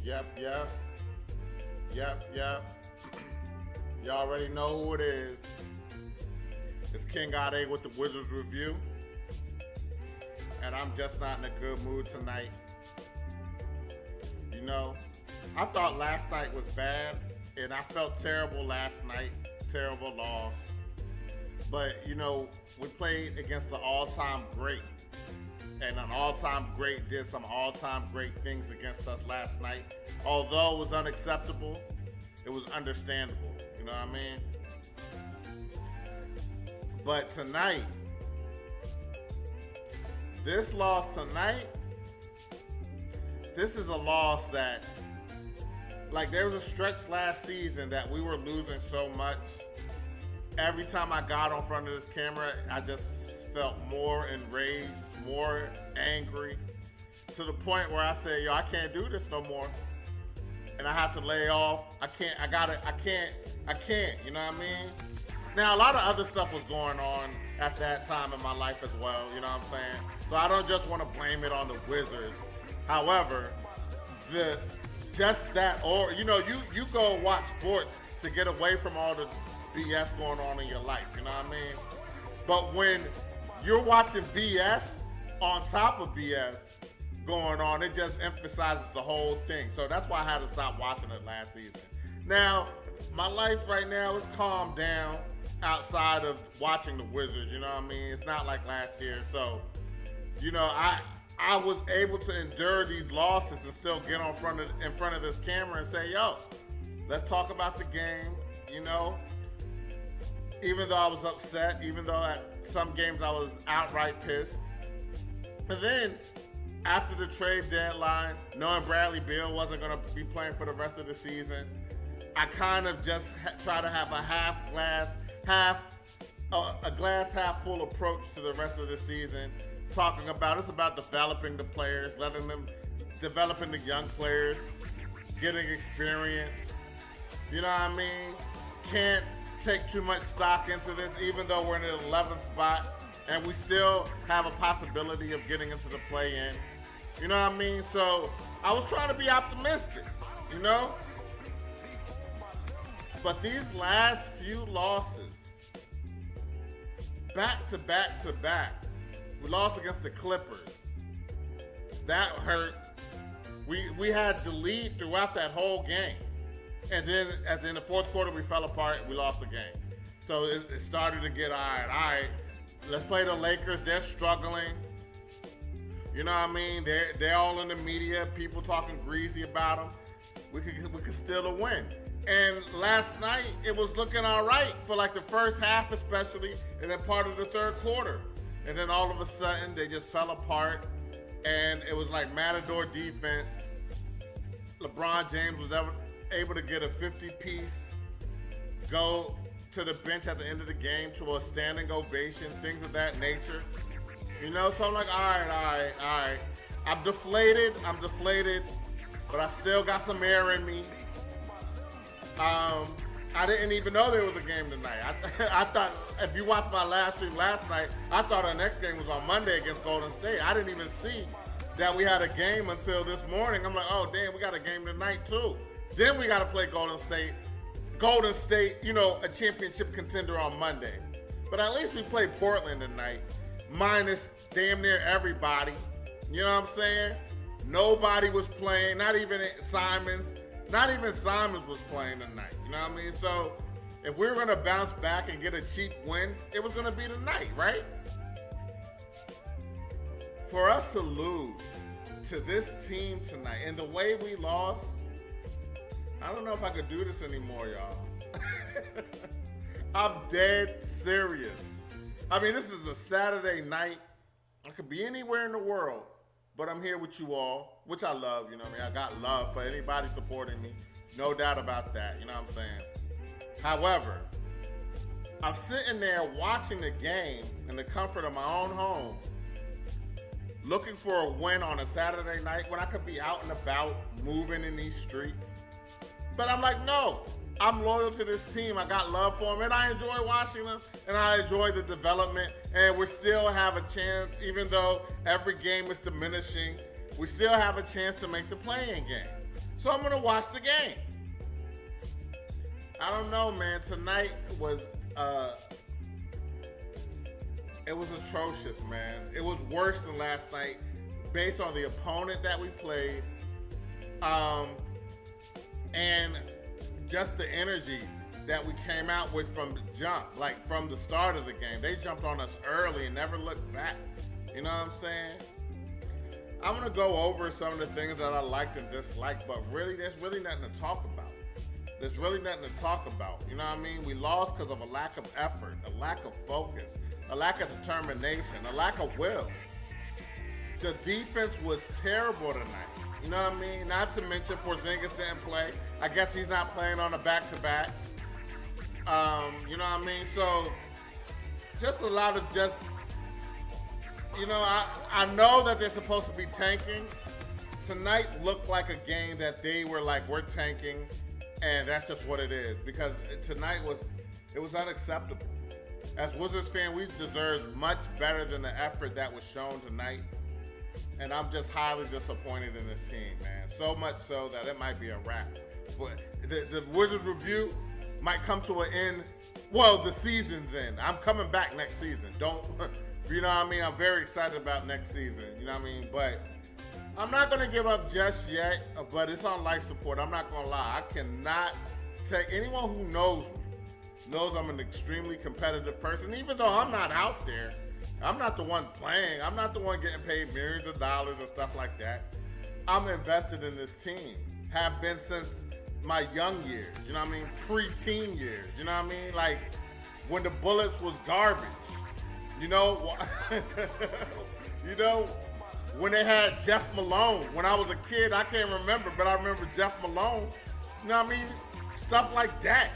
Yep, yep, yep. You already know who it is. It's King Ade with the Wizards Review. And I'm just not in a good mood tonight. You know, I thought last night was bad, and I felt terrible last night. Terrible loss. But, you know, we played against the all-time great. And an all-time great did some all-time great things against us last night. Although it was unacceptable, it was understandable. You know what I mean? But tonight, this loss tonight, this is a loss that, like, there was a stretch last season that we were losing so much. Every time I got on front of this camera, I just felt more enraged, more angry, to the point where I said, yo, I can't do this no more. And I have to lay off. I can't, you know what I mean? Now, a lot of other stuff was going on at that time in my life as well, you know what I'm saying? So I don't just want to blame it on the Wizards. However, you go watch sports to get away from all the BS going on in your life, you know what I mean? But when you're watching BS on top of BS going on, it just emphasizes the whole thing. So that's why I had to stop watching it last season. Now, my life right now is calmed down outside of watching the Wizards, you know what I mean? It's not like last year. So, you know, I was able to endure these losses and still get in front of this camera and say, yo, let's talk about the game, you know? Even though I was upset, even though at some games I was outright pissed. And then, after the trade deadline, knowing Bradley Beal wasn't going to be playing for the rest of the season, I kind of just try to have a glass half full approach to the rest of the season. It's about developing the players, developing the young players, getting experience. You know what I mean? Can't take too much stock into this, even though we're in the 11th spot and we still have a possibility of getting into the play-in. You know what I mean? So I was trying to be optimistic, you know? But these last few losses, back to back to back, we lost against the Clippers. That hurt. We had the lead throughout that whole game. And then at the end of the fourth quarter, we fell apart. We lost the game. So it started to get, all right, let's play the Lakers. They're struggling. You know what I mean? They're all in the media. People talking greasy about them. We could steal a win. And last night, it was looking all right for like the first half especially, and then part of the third quarter. And then all of a sudden, they just fell apart. And it was like Matador defense. LeBron James was able to get a 50-piece, go to the bench at the end of the game to a standing ovation, things of that nature. You know, so I'm like, all right. I'm deflated, but I still got some air in me. I didn't even know there was a game tonight. I thought, if you watched my live stream last night, I thought our next game was on Monday against Golden State. I didn't even see that we had a game until this morning. I'm like, oh, damn, we got a game tonight too. Then we got to play Golden State. Golden State, you know, a championship contender on Monday. But at least we played Portland tonight, minus damn near everybody. You know what I'm saying? Nobody was playing, not even Simons. Not even Simons was playing tonight. You know what I mean? So if we were going to bounce back and get a cheap win, it was going to be tonight, right? For us to lose to this team tonight and the way we lost, I don't know if I could do this anymore, y'all. I'm dead serious. I mean, this is a Saturday night. I could be anywhere in the world, but I'm here with you all, which I love, you know what I mean? I got love for anybody supporting me. No doubt about that, you know what I'm saying? However, I'm sitting there watching the game in the comfort of my own home, looking for a win on a Saturday night when I could be out and about, moving in these streets. But I'm like, no, I'm loyal to this team. I got love for them, and I enjoy watching them, and I enjoy the development, and we still have a chance, even though every game is diminishing, we still have a chance to make the play-in game. So I'm gonna watch the game. I don't know, man. Tonight was it was atrocious, man. It was worse than last night, based on the opponent that we played, and just the energy that we came out with from the jump, like from the start of the game. They jumped on us early and never looked back. You know what I'm saying? I'm gonna go over some of the things that I liked and disliked, but really, there's really nothing to talk about. There's really nothing to talk about. You know what I mean? We lost because of a lack of effort, a lack of focus, a lack of determination, a lack of will. The defense was terrible tonight. You know what I mean? Not to mention Porzingis didn't play. I guess he's not playing on a back-to-back. You know what I mean? So just a lot of I know that they're supposed to be tanking. Tonight looked like a game that they were like, we're tanking, and that's just what it is. Because tonight was unacceptable. As Wizards fan, we deserve much better than the effort that was shown tonight. And I'm just highly disappointed in this team, man. So much so that it might be a wrap. But the Wizards review might come to an end. Well, the season's end. I'm coming back next season. You know what I mean? I'm very excited about next season. You know what I mean? But I'm not going to give up just yet. But it's on life support. I'm not going to lie. I cannot take anyone who knows me. Knows I'm an extremely competitive person, even though I'm not out there. I'm not the one playing. I'm not the one getting paid millions of dollars and stuff like that. I'm invested in this team. Have been since my young years. You know what I mean? Pre-teen years. You know what I mean? Like when the Bullets was garbage. You know? You know? When they had Jeff Malone. When I was a kid, I can't remember, but I remember Jeff Malone. You know what I mean? Stuff like that.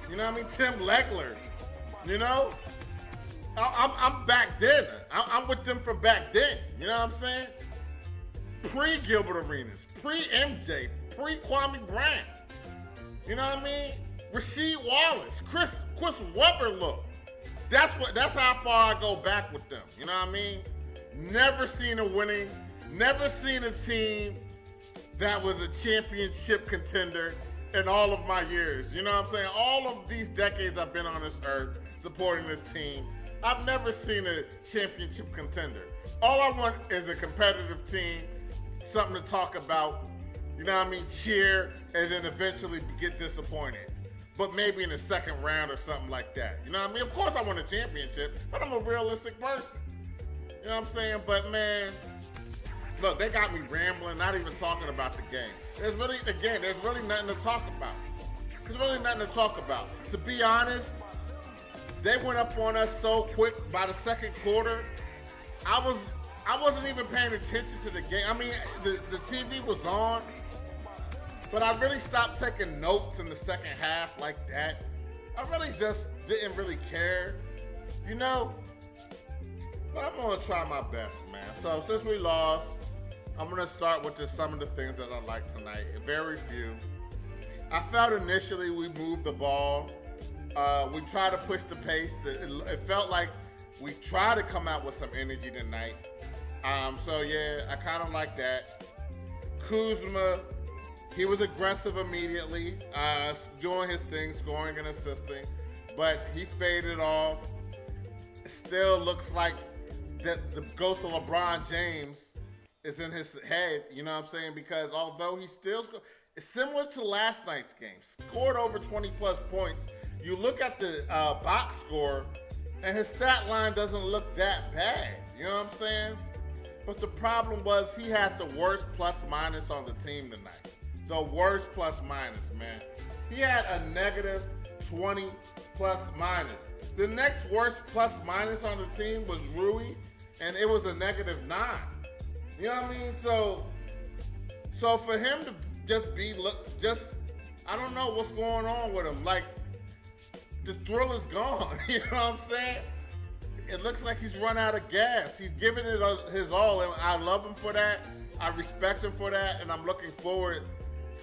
You know what I mean? Tim Legler, you know? I'm back then. I'm with them from back then. You know what I'm saying? Pre-Gilbert Arenas, pre-MJ, pre-Kwame Bryant. You know what I mean? Rasheed Wallace, Chris Webber look. That's how far I go back with them. You know what I mean? Never seen a team that was a championship contender in all of my years. You know what I'm saying? All of these decades I've been on this earth supporting this team, I've never seen a championship contender. All I want is a competitive team, something to talk about, you know what I mean, cheer, and then eventually get disappointed. But maybe in the second round or something like that. You know what I mean? Of course I want a championship, but I'm a realistic person. You know what I'm saying? But man, look, they got me rambling, not even talking about the game. There's really nothing to talk about. There's really nothing to talk about. To be honest, they went up on us so quick by the second quarter. I wasn't even paying attention to the game. I mean, the TV was on, but I really stopped taking notes in the second half like that. I really just didn't really care, you know? But I'm gonna try my best, man. So since we lost, I'm going to start with just some of the things that I like tonight. Very few. I felt initially we moved the ball. We tried to push the pace. It felt like we tried to come out with some energy tonight. So, yeah, I kind of like that. Kuzma, he was aggressive immediately, doing his thing, scoring and assisting. But he faded off. It still looks like that the ghost of LeBron James is in his head, you know what I'm saying? Because although he still it's similar to last night's game, scored over 20 plus points. You look at the box score, and his stat line doesn't look that bad. You know what I'm saying? But the problem was he had the worst plus minus on the team tonight. The worst plus minus, man. He had a negative 20 plus minus. The next worst plus minus on the team was Rui, and it was a negative 9. You know what I mean? So for him to I don't know what's going on with him. Like, the thrill is gone. You know what I'm saying? It looks like he's run out of gas. He's giving it his all, and I love him for that. I respect him for that, and I'm looking forward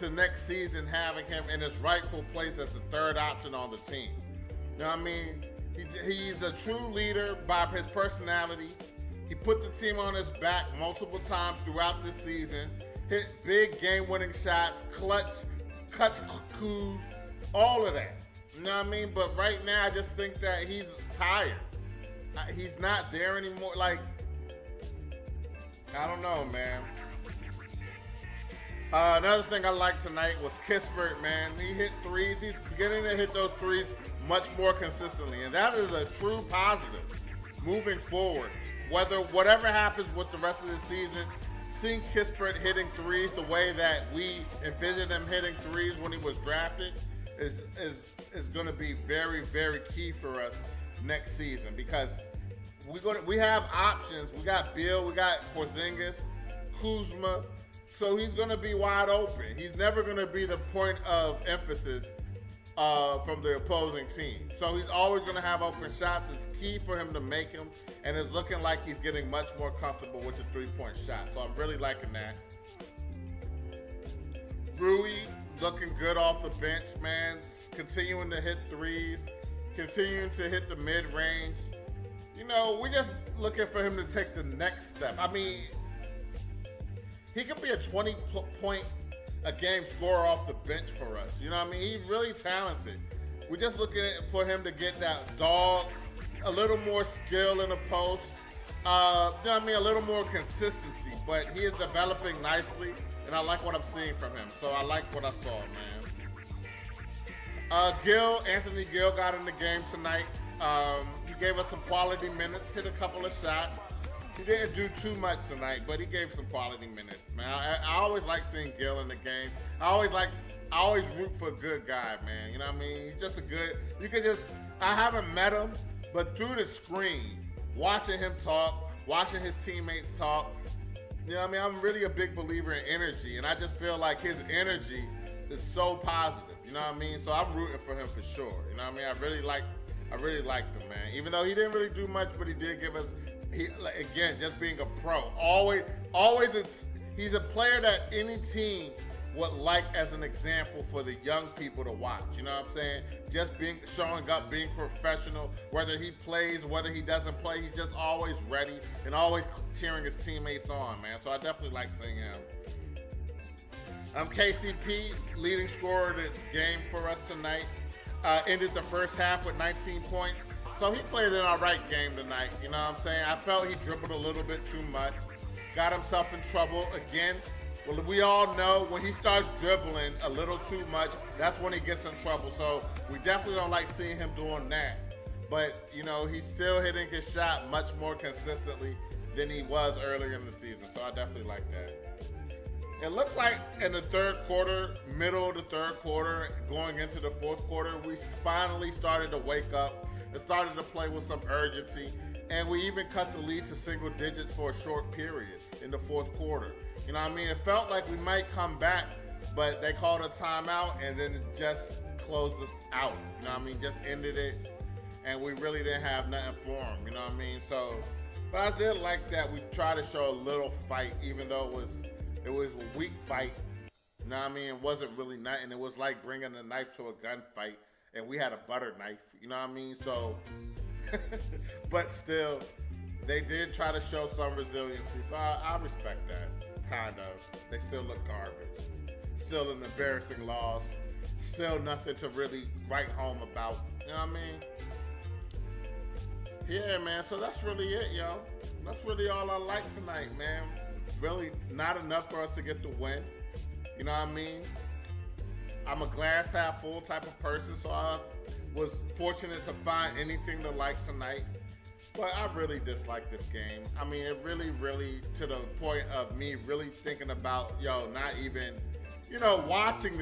to next season having him in his rightful place as the third option on the team. You know what I mean? He's a true leader by his personality. He put the team on his back multiple times throughout this season. hit big game-winning shots, clutch coups, all of that. You know what I mean? But right now, I just think that he's tired. He's not there anymore. Like, I don't know, man. Another thing I liked tonight was Kispert, man. He hit threes. He's beginning to hit those threes much more consistently, and that is a true positive moving forward. Whatever happens with the rest of the season, seeing Kispert hitting threes the way that we envisioned him hitting threes when he was drafted is going to be very, very key for us next season, because we have options. We got Beal, we got Porzingis, Kuzma. So he's going to be wide open. He's never going to be the point of emphasis from the opposing team. So he's always going to have open shots. It's key for him to make them, and it's looking like he's getting much more comfortable with the three-point shot. So I'm really liking that. Rui looking good off the bench, man. Continuing to hit threes, continuing to hit the mid-range. You know, we're just looking for him to take the next step. I mean, he could be a 20-point a game scorer off the bench for us. You know what I mean? He's really talented. We're just looking for him to get that dog, a little more skill in the post. You know what I mean? A little more consistency. But he is developing nicely, and I like what I'm seeing from him. So I like what I saw, man. Anthony Gill got in the game tonight. He gave us some quality minutes, hit a couple of shots. He didn't do too much tonight, but he gave some quality minutes, man. I always like seeing Gill in the game. I always root for a good guy, man. You know what I mean? He's just I haven't met him, but through the screen, watching him talk, watching his teammates talk, you know what I mean? I'm really a big believer in energy, and I just feel like his energy is so positive, you know what I mean? So I'm rooting for him for sure, you know what I mean? I really liked him, man. Even though he didn't really do much, but he did give us, again, just being a pro. He's a player that any team would like as an example for the young people to watch. You know what I'm saying? Just showing up, being professional, whether he plays, whether he doesn't play, he's just always ready and always cheering his teammates on, man. So I definitely like seeing him. KCP, leading scorer of the game for us tonight, ended the first half with 19 points. So he played an all right game tonight, you know what I'm saying? I felt he dribbled a little bit too much, got himself in trouble again. Well, we all know when he starts dribbling a little too much, that's when he gets in trouble. So we definitely don't like seeing him doing that. But, you know, he's still hitting his shot much more consistently than he was earlier in the season. So I definitely like that. It looked like in the third quarter, middle of the third quarter, going into the fourth quarter, we finally started to wake up. It started to play with some urgency, and we even cut the lead to single digits for a short period in the fourth quarter. You know what I mean? It felt like we might come back, but they called a timeout and then it just closed us out. You know what I mean? Just ended it, and we really didn't have nothing for them. You know what I mean? So, but I did like that we tried to show a little fight, even though it was a weak fight. You know what I mean? It wasn't really nothing. It was like bringing a knife to a gunfight. And we had a butter knife, you know what I mean? So, but still, they did try to show some resiliency. So I respect that, kind of. They still look garbage. Still an embarrassing loss. Still nothing to really write home about. You know what I mean? Yeah, man. So that's really it, yo. That's really all I like tonight, man. Really not enough for us to get the win. You know what I mean? I'm a glass half full type of person, so I was fortunate to find anything to like tonight. But I really dislike this game. I mean, it really, to the point of me really thinking about, not even, watching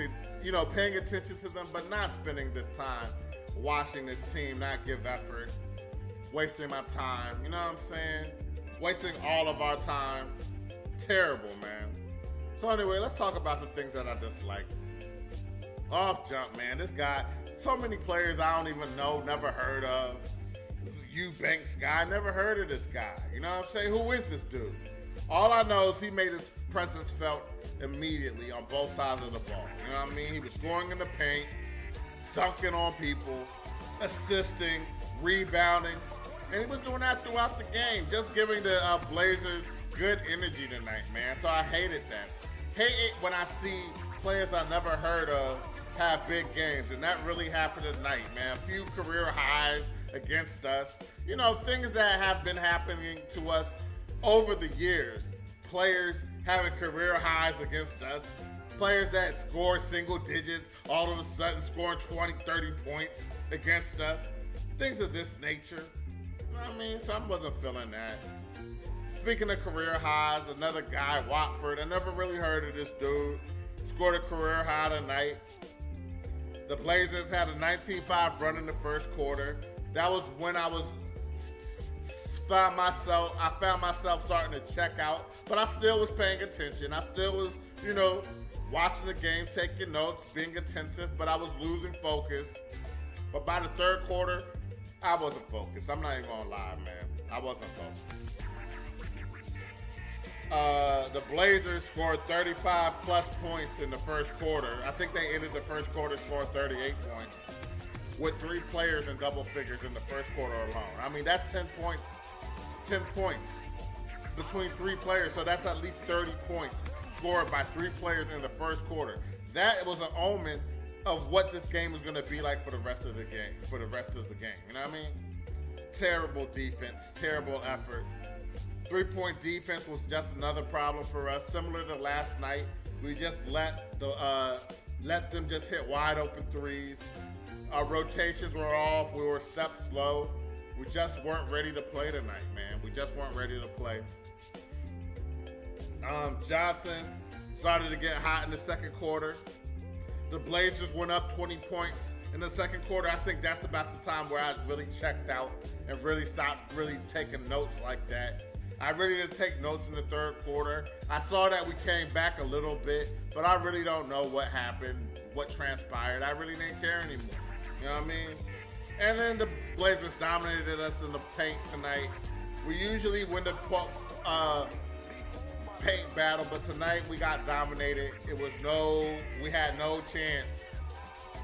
paying attention to them, but not spending this time watching this team not give effort, wasting my time, you know what I'm saying? Wasting all of our time. Terrible, man. So anyway, let's talk about the things that I dislike. Off jump, man. This guy, so many players I don't even know, never heard of. This is Eubanks guy, never heard of this guy. You know what I'm saying? Who is this dude? All I know is he made his presence felt immediately on both sides of the ball. You know what I mean? He was scoring in the paint, dunking on people, assisting, rebounding, and he was doing that throughout the game, just giving the Blazers good energy tonight, man. So I hated that. hate it when I see players I never heard of have big games, and that really happened tonight, man. A few career highs against us. You know, things that have been happening to us over the years. Players having career highs against us. Players that score single digits, all of a sudden scoring 20, 30 points against us. Things of this nature. I mean, so I wasn't feeling that. Speaking of career highs, another guy, Watford. I never really heard of this dude. Scored a career high tonight. The Blazers had a 19-5 run in the first quarter. That was when I found myself starting to check out, but I still was paying attention. I still was, watching the game, taking notes, being attentive, but I was losing focus. But by the third quarter, I wasn't focused. I'm not even gonna lie, man. I wasn't focused. The Blazers scored 35 plus points in the first quarter. I think they ended the first quarter scoring 38 points with 3 players in double figures in the first quarter alone. I mean, that's 10 points. 10 points between 3 players, so that's at least 30 points scored by 3 players in the first quarter. That was an omen of what this game was going to be like for the rest of the game. You know what I mean? Terrible defense, terrible effort. 3-point defense was just another problem for us. Similar to last night, we just let them just hit wide open threes. Our rotations were off. We were steps slow. We just weren't ready to play tonight, man. We just weren't ready to play. Johnson started to get hot in the second quarter. The Blazers went up 20 points in the second quarter. I think that's about the time where I really checked out and really stopped really taking notes like that. I really didn't take notes in the third quarter. I saw that we came back a little bit, but I really don't know what happened, what transpired. I really didn't care anymore. You know what I mean? And then the Blazers dominated us in the paint tonight. We usually win the paint battle, but tonight we got dominated. We had no chance.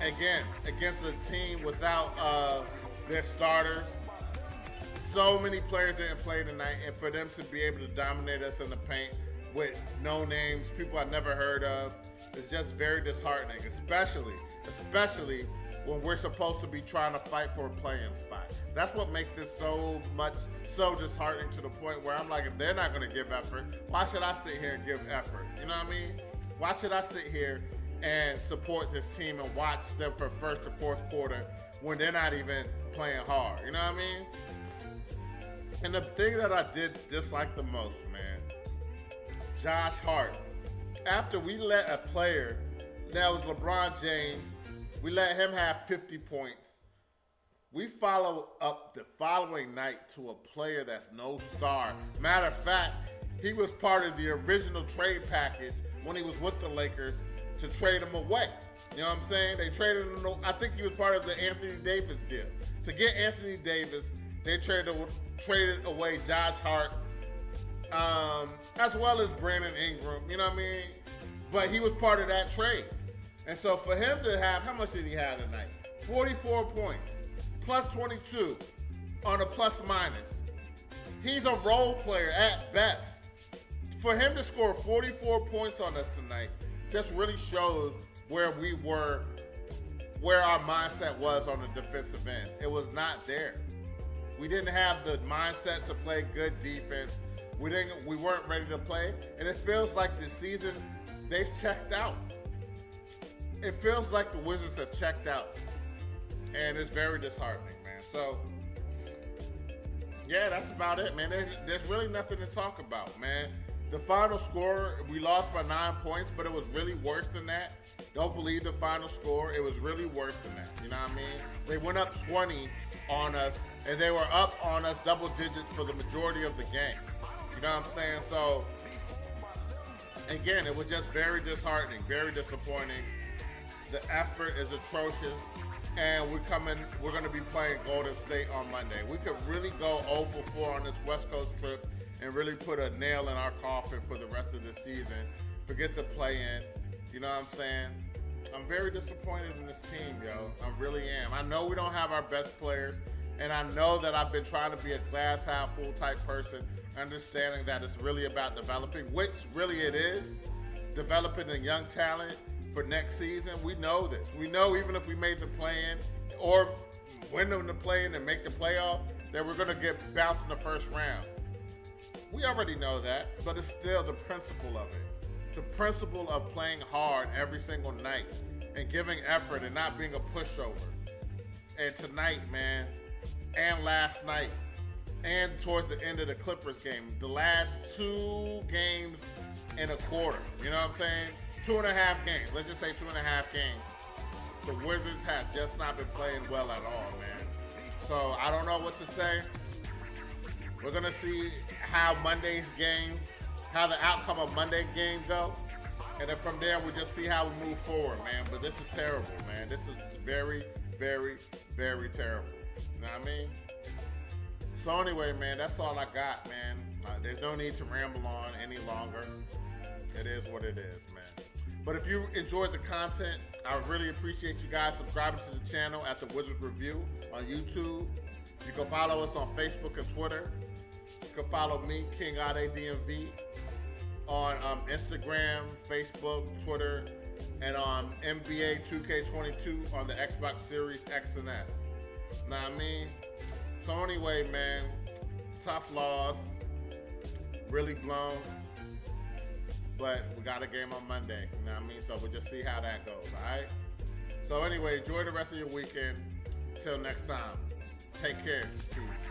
Again, against a team without their starters. So many players didn't play tonight, and for them to be able to dominate us in the paint with no names, people I never heard of, is just very disheartening, especially when we're supposed to be trying to fight for a playing spot. That's what makes this so disheartening, to the point where I'm like, if they're not going to give effort, why should I sit here and give effort? You know what I mean? Why should I sit here and support this team and watch them for first or fourth quarter when they're not even playing hard? You know what I mean? And the thing that I did dislike the most, man, Josh Hart. After we let a player, that was LeBron James, we let him have 50 points. We follow up the following night to a player that's no star. Matter of fact, he was part of the original trade package when he was with the Lakers to trade him away. You know what I'm saying? They traded him. I think he was part of the Anthony Davis deal. To get Anthony Davis, they traded away Josh Hart, as well as Brandon Ingram. You know what I mean? But he was part of that trade. And so for him to have, how much did he have tonight? 44 points, plus 22 on a plus minus. He's a role player at best. For him to score 44 points on us tonight just really shows where we were, where our mindset was on the defensive end. It was not there. We didn't have the mindset to play good defense. We weren't ready to play. And it feels like this season they've checked out. It feels like the Wizards have checked out. And it's very disheartening, man. So, yeah, that's about it, man. There's really nothing to talk about, man. The final score, we lost by 9 points, but it was really worse than that. Don't believe the final score. It was really worse than that. You know what I mean? They went up 20 on us, and they were up on us double digits for the majority of the game. You know what I'm saying? So, again, it was just very disheartening, very disappointing. The effort is atrocious, and we're going to be playing Golden State on Monday. We could really go 0 for 4 on this West Coast trip and really put a nail in our coffin for the rest of the season. Forget the play-in. You know what I'm saying? I'm very disappointed in this team, yo. I really am. I know we don't have our best players, and I know that I've been trying to be a glass half full type person, understanding that it's really about developing, which really it is. developing a young talent for next season. We know this. We know even if we made the play-in or win them the play-in and make the playoff, that we're going to get bounced in the first round. We already know that, but it's still the principle of it. The principle of playing hard every single night and giving effort and not being a pushover. And tonight, man, and last night, and towards the end of the Clippers game, the last 2 games in a quarter, you know what I'm saying? 2.5 games, let's just say 2.5 games. The Wizards have just not been playing well at all, man. So I don't know what to say. We're gonna see how Monday's game, how the outcome of Monday's game go. And then from there, we just see how we move forward, man. But this is terrible, man. This is very, very, very terrible. You know what I mean? So anyway, man, that's all I got, man. There's no need to ramble on any longer. It is what it is, man. But if you enjoyed the content, I really appreciate you guys subscribing to the channel at The Wizards Review on YouTube. You can follow us on Facebook and Twitter. You can follow me, King Ade DMV, on Instagram, Facebook, Twitter, and on NBA 2K22 on the Xbox Series X and S. Know what I mean? So anyway, man, tough loss, really blown, but we got a game on Monday. You know what I mean? So we'll just see how that goes, all right? So anyway, enjoy the rest of your weekend. Till next time, take care. Peace.